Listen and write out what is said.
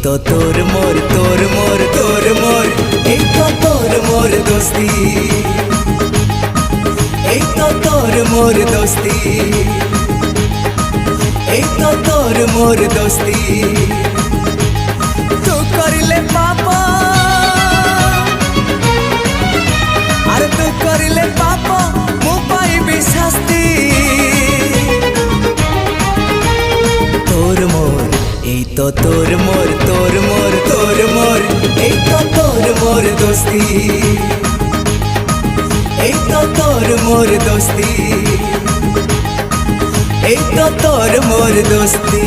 তো তোর মোর তোর মোর তোর মোর এই তো তোর মোর দোস্তি এই তো তোর মোর দোস্তি এই তো তোর মোর দোস্তি তু করিলে পাপ আর তু করিলে পাপ মু পাইবি শাস্তি তোর মোর এই তো তোর মোর তোর মোর তোর মোর এই তো তোর মোর দোস্তি এই তো তোর মোর দোস্তি এই তো তোর মোর দোস্তি।